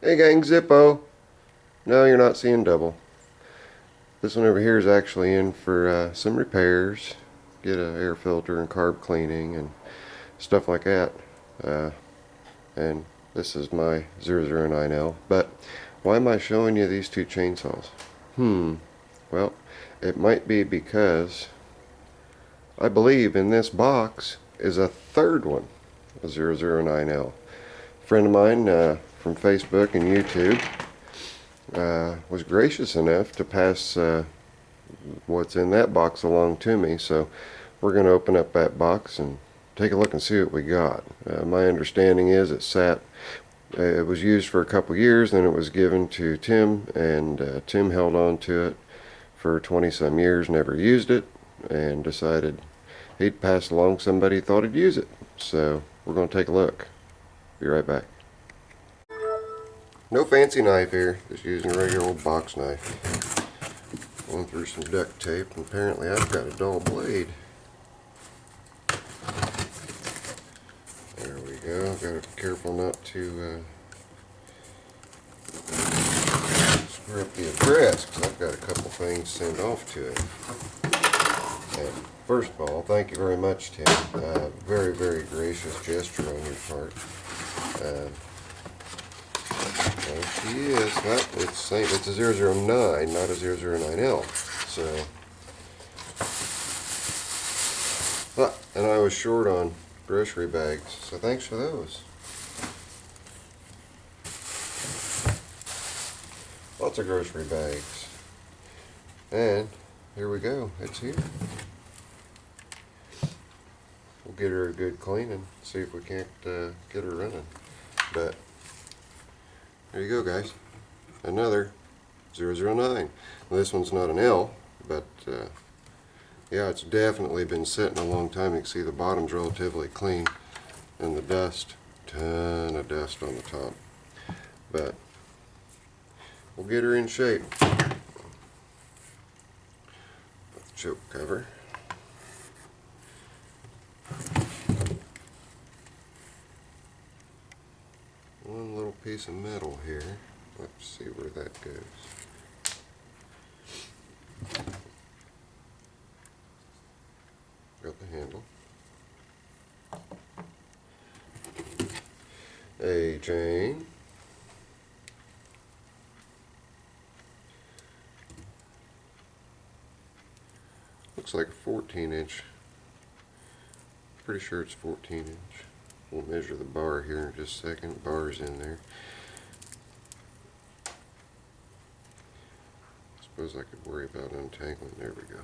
Hey gang, Zippo. No, you're not seeing double. This one over here is actually in for some repairs. Get an air filter and carb cleaning and stuff like that. Uh, and this is my 009L. But why am I showing you these two chainsaws? Well, it might be because I believe in this box is a third one, a 009L. A friend of mine from Facebook and YouTube was gracious enough to pass what's in that box along to me, so we're going to open up that box and take a look and see what we got. My understanding is it was used for a couple years, then it was given to Tim, and Tim held on to it for 20 some years, never used it, and decided he'd pass along somebody who thought he'd use it. So we're going to take a look. Be right back. No fancy knife here, just using a regular old box knife. Going through some duct tape, and apparently I've got a dull blade. There we go. Got to be careful not to screw up the address, because I've got a couple things sent off to it. And first of all, thank you very much, Tim. Very, very gracious gesture on your part. There she is. It's a 009, not a 009L. So, and I was short on grocery bags, so thanks for those. Lots of grocery bags. And here we go. It's here. We'll get her a good cleaning, see if we can't get her running. But there you go, guys. Another 009. Well, this one's not an L, but yeah, it's definitely been sitting a long time. You can see the bottom's relatively clean, and the dust, ton of dust on the top. But we'll get her in shape. Choke cover. One little piece of metal here. Let's see where that goes. Got the handle. A chain. Looks like a 14-inch. Pretty sure it's 14-inch. We'll measure the bar here in just a second. Bar's in there. Suppose I could worry about untangling. There we go.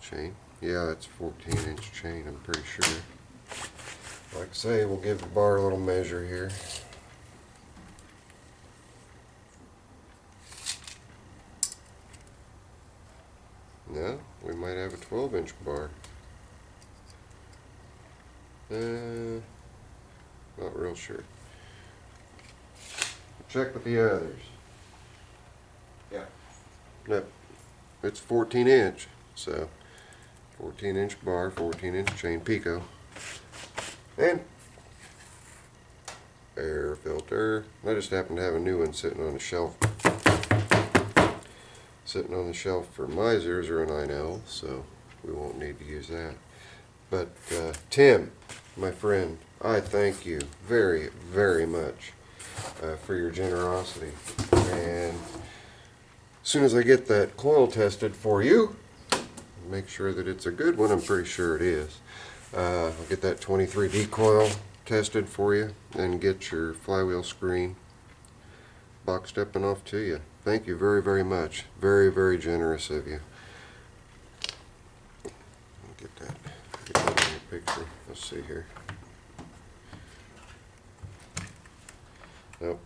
Chain. Yeah, that's a 14-inch chain, I'm pretty sure. Like I say, we'll give the bar a little measure here. No, we might have a 12-inch bar. Not real sure. Check with the others. Yeah. Nope. It's 14-inch, so 14-inch bar, 14-inch chain, Pico, and air filter. I just happen to have a new one sitting on the shelf. Sitting on the shelf for my 009L, so we won't need to use that. But Tim, my friend, I thank you very, very much for your generosity. And as soon as I get that coil tested for you, make sure that it's a good one. I'm pretty sure it is. I'll get that 23D coil tested for you and get your flywheel screen boxed up and off to you. Thank you very, very much. Very, very generous of you. Get that in your picture. Let's see here. Nope.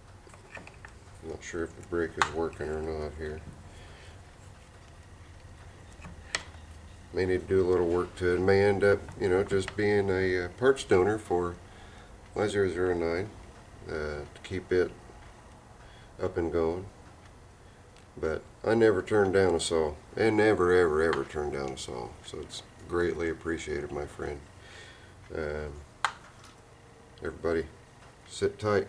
I'm not sure if the brake is working or not here. May need to do a little work to it. May end up, just being a parts donor for my 009 to keep it up and going. But I never turned down a saw, and never, ever, ever turned down a saw. So it's greatly appreciated, my friend. Everybody, sit tight.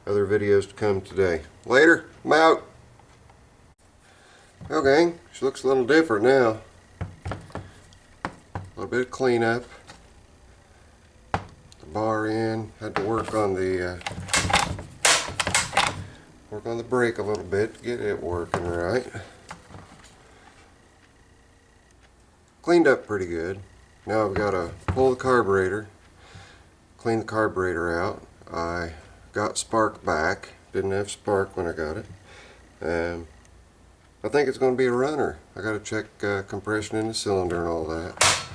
other videos to come today. Later, I'm out. Well, gang, she looks a little different now. A little bit of cleanup. The bar in. Had to work on the brake a little bit to get it working right. Cleaned up pretty good. Now I've got to pull the carburetor, clean the carburetor out. I got spark back. Didn't have spark when I got it. I think it's going to be a runner. I got to check compression in the cylinder and all that,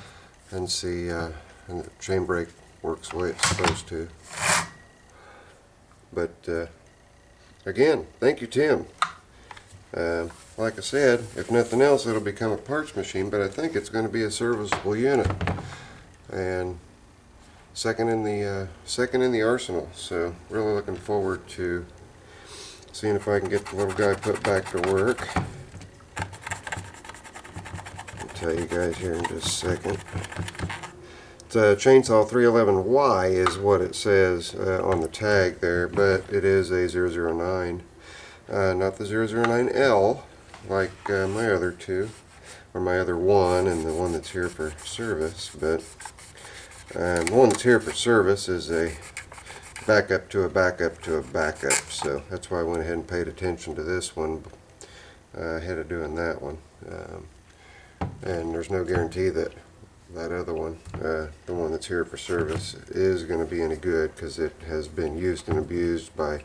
and see and the chain brake works the way it's supposed to. But again, thank you, Tim. Like I said, if nothing else, it'll become a parts machine, but I think it's going to be a serviceable unit, and second in the arsenal. So really looking forward to seeing if I can get the little guy put back to work. I'll tell you guys here in just a second. It's a chainsaw 311Y is what it says on the tag there, but it is a 009, not the 009L like my other two, or my other one, and the one that's here for service. But the one that's here for service is a backup to a backup to a backup, so that's why I went ahead and paid attention to this one ahead of doing that one. And there's no guarantee that that other one, the one that's here for service, is going to be any good, because it has been used and abused by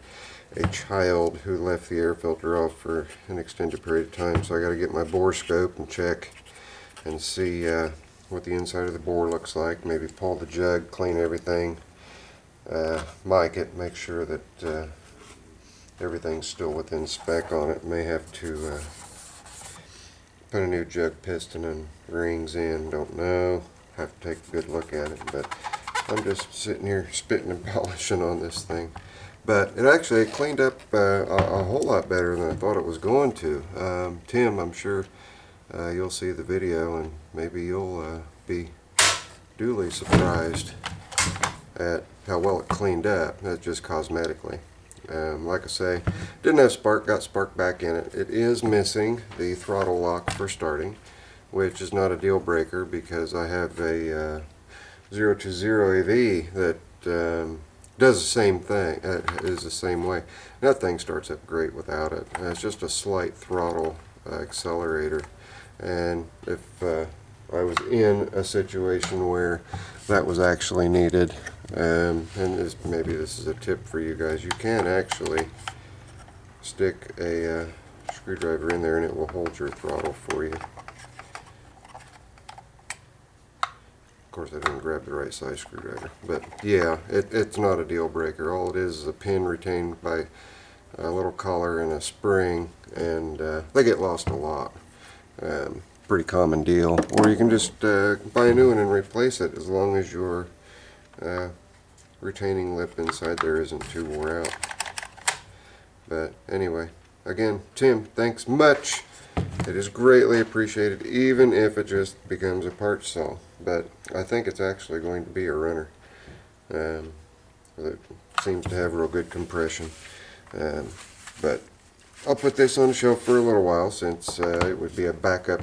a child who left the air filter off for an extended period of time. So I got to get my bore scope and check and see what the inside of the bore looks like. Maybe pull the jug, clean everything, mic it, make sure that everything's still within spec on it. May have to put a new jug piston and rings in, don't know. Have to take a good look at it, but I'm just sitting here spitting and polishing on this thing. But it actually cleaned up a whole lot better than I thought it was going to. Tim, I'm sure you'll see the video and maybe you'll be duly surprised at how well it cleaned up. That's just cosmetically. Like I say, didn't have spark, got spark back in it. It is missing the throttle lock for starting, which is not a deal breaker, because I have a 020 AV that does the same thing, is the same way. That thing starts up great without it. It's just a slight throttle accelerator, and if I was in a situation where that was actually needed, and maybe this is a tip for you guys, you can actually stick a screwdriver in there and it will hold your throttle for you. Of course, I didn't grab the right size screwdriver, but yeah, it's not a deal breaker. All it is a pin retained by a little collar and a spring, and they get lost a lot. Pretty common deal. Or you can just buy a new one and replace it, as long as your retaining lip inside there isn't too wore out. But anyway, again, Tim, thanks much. It is greatly appreciated, even if it just becomes a parts saw. But I think it's actually going to be a runner. It seems to have real good compression. But I'll put this on the shelf for a little while, since it would be a backup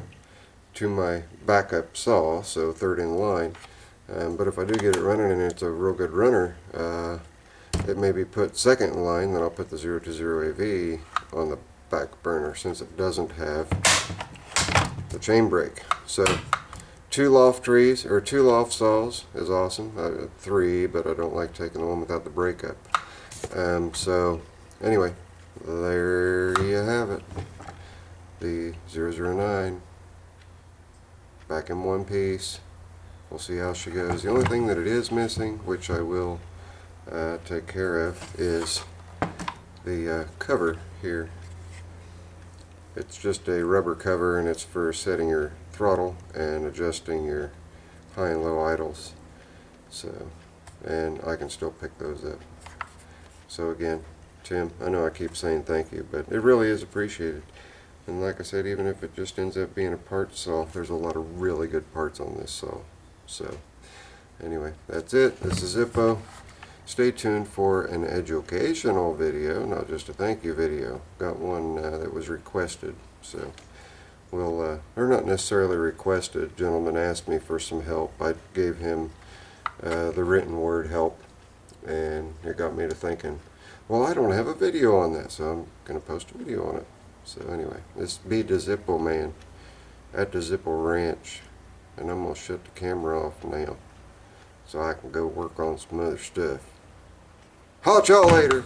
to my backup saw, so third in line. But if I do get it running and it's a real good runner, it may be put second in line. Then I'll put the 020 AV on the back burner, since it doesn't have the chain brake. So 2 loft trees, or 2 loft saws is awesome. 3, but I don't like taking the one without the brake up. So anyway, there you have it. The 009 back in one piece. We'll see how she goes. The only thing that it is missing, which I will take care of, is the cover here. It's just a rubber cover, and it's for setting your throttle and adjusting your high and low idles. So, and I can still pick those up. So again, Tim, I know I keep saying thank you, but it really is appreciated. And like I said, even if it just ends up being a parts saw, there's a lot of really good parts on this saw. So anyway, that's it. This is Zippo. Stay tuned for an educational video, not just a thank you video. Got one that was requested, so we'll, or not necessarily requested. Gentleman asked me for some help. I gave him the written word help, and it got me to thinking, well, I don't have a video on that, so I'm going to post a video on it. So anyway, this be the Zippo man at the Zippo Ranch, and I'm going to shut the camera off now so I can go work on some other stuff. Holla at y'all later.